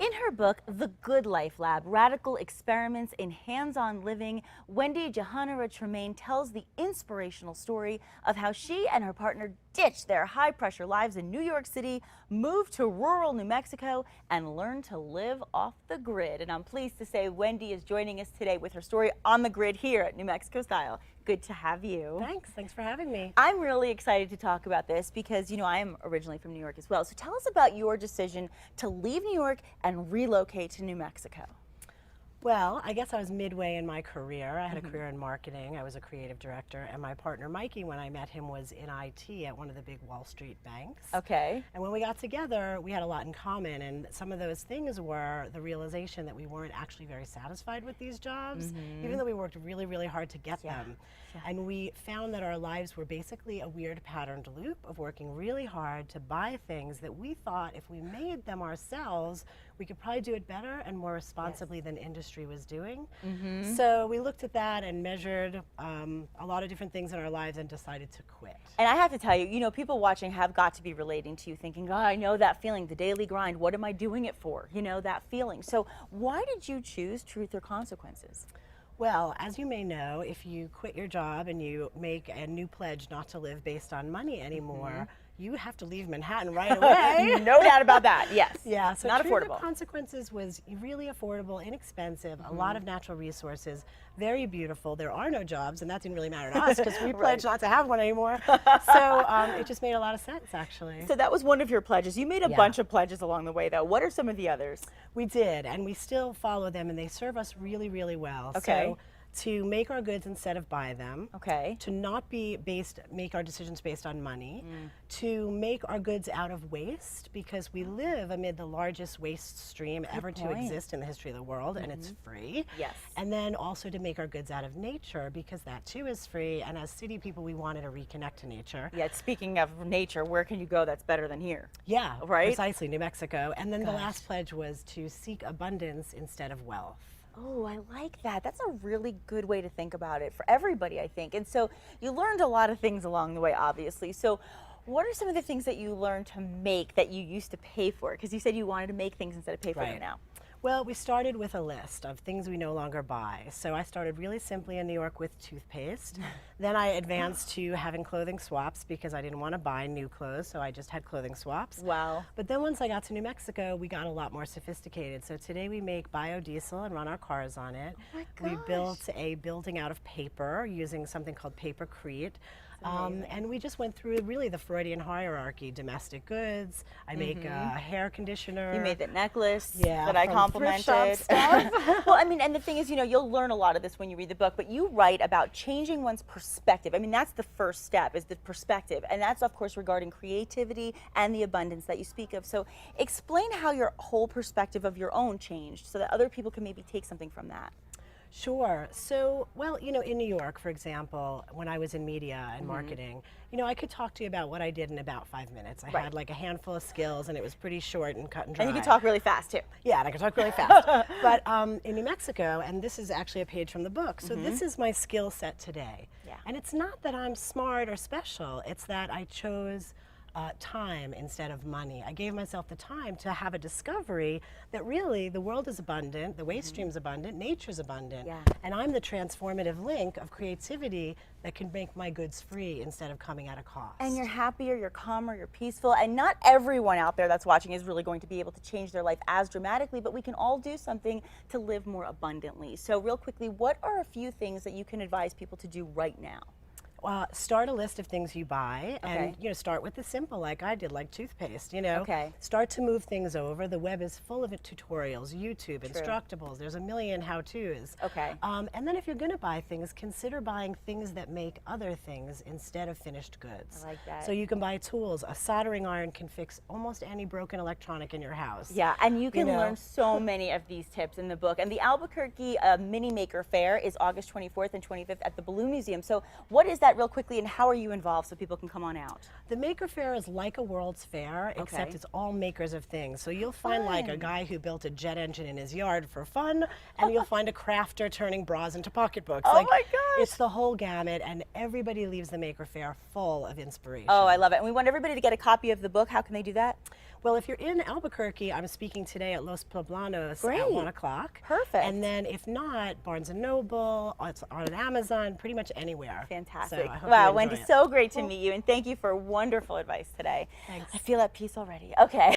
In her book, The Good Life Lab, Radical Experiments in Hands-On Living, Wendy Tremayne tells the inspirational story of how she and her partner ditched their high-pressure lives in New York City, moved to rural New Mexico, and learned to live off the grid. And I'm pleased to say Wendy is joining us today with her story on the grid here at New Mexico Style. Good to have you. Thanks for having me. I'm really excited to talk about this because, you know, I am originally from New York as well. So tell us about your decision to leave New York and relocate to New Mexico. Well, I guess I was midway in my career. I had a career in marketing. I was a creative director, and my partner Mikey, when I met him, was in IT at one of the big Wall Street banks. Okay. And when we got together, we had a lot in common, and some of those things were the realization that we weren't actually very satisfied with these jobs, even though we worked really, really hard to get them. Yeah. And we found that our lives were basically a weird patterned loop of working really hard to buy things that we thought if we made them ourselves, we could probably do it better and more responsibly than industry was doing. So we looked at that and measured a lot of different things in our lives and decided to quit. And I have to tell you, you know, people watching have got to be relating to you, thinking, oh, I know that feeling, the daily grind, what am I doing it for? You know, that feeling. So why did you choose Truth or Consequences? Well, as you may know, if you quit your job and you make a new pledge not to live based on money anymore, you have to leave Manhattan right away. No doubt about that, yes. Yeah, so not Truth or affordable. Consequences was really affordable, inexpensive, a lot of natural resources, very beautiful. There are no jobs, and that didn't really matter to us because we pledged not to have one anymore. So it just made a lot of sense, actually. So that was one of your pledges. You made a bunch of pledges along the way, though. What are some of the others? We did, and we still follow them, and they serve us really, really well. Okay. So, to make our goods instead of buy them, to not make our decisions based on money, to make our goods out of waste, because we live amid the largest waste stream ever to exist in the history of the world, and it's free. Yes. And then also to make our goods out of nature, because that too is free, and as city people we wanted to reconnect to nature. Yeah, speaking of nature, where can you go that's better than here? Yeah, right? Precisely, New Mexico. And then the last pledge was to seek abundance instead of wealth. Oh, I like that. That's a really good way to think about it for everybody, I think. And so you learned a lot of things along the way, obviously. So what are some of the things that you learned to make that you used to pay for? Because you said you wanted to make things instead of pay for them now. Well, we started with a list of things we no longer buy. So I started really simply in New York with toothpaste. Then I advanced to having clothing swaps because I didn't want to buy new clothes, so I just had clothing swaps. Wow. But then once I got to New Mexico, we got a lot more sophisticated. So today we make biodiesel and run our cars on it. Oh my gosh. We built a building out of paper using something called papercrete. And we just went through really the Freudian hierarchy, domestic goods. I make a hair conditioner. You made that necklace Yeah, that I from complimented. thrift shop stuff. Well, I mean, and the thing is, you know, you'll learn a lot of this when you read the book, but you write about changing one's perspective. I mean, that's the first step, is the perspective. And that's, of course, regarding creativity and the abundance that you speak of. So explain how your whole perspective of your own changed so that other people can maybe take something from that. Sure. So, well, you know, in New York, for example, when I was in media and marketing, you know, I could talk to you about what I did in about 5 minutes. I had like a handful of skills, and it was pretty short and cut and dry. And you can talk really fast, too. Yeah, and I can talk really fast. But in New Mexico, and this is actually a page from the book, so this is my skill set today. Yeah. And it's not that I'm smart or special, it's that I chose time instead of money. I gave myself the time to have a discovery that really the world is abundant, the waste stream's abundant, nature's abundant, and I'm the transformative link of creativity that can make my goods free instead of coming at a cost. And you're happier, you're calmer, you're peaceful, and not everyone out there that's watching is really going to be able to change their life as dramatically, but we can all do something to live more abundantly. So real quickly, what are a few things that you can advise people to do right now? Start a list of things you buy, and you know, start with the simple, like I did, like toothpaste. You know, start to move things over. The web is full of tutorials, YouTube, Instructables. There's a million how-tos. And then if you're going to buy things, consider buying things that make other things instead of finished goods. I like that. So you can buy tools. A soldering iron can fix almost any broken electronic in your house. Yeah, and you can learn so many of these tips in the book. And the Albuquerque Mini Maker Fair is August 24th and 25th at the Balloon Museum. So what is that real quickly, and how are you involved so people can come on out? The Maker Fair is like a World's Fair, except it's all makers of things. So you'll find like a guy who built a jet engine in his yard for fun, and you'll find a crafter turning bras into pocketbooks. Oh like, my gosh! It's the whole gamut, and everybody leaves the Maker Fair full of inspiration. Oh, I love it. And we want everybody to get a copy of the book. How can they do that? Well, if you're in Albuquerque, I'm speaking today at Los Poblanos Great. at 1 o'clock. Perfect. And then if not, Barnes & Noble, it's on Amazon, pretty much anywhere. Fantastic. So I hope Wow, you Wendy, enjoy it. so great to meet you, and thank you for wonderful advice today. Thanks. I feel at peace already. Okay.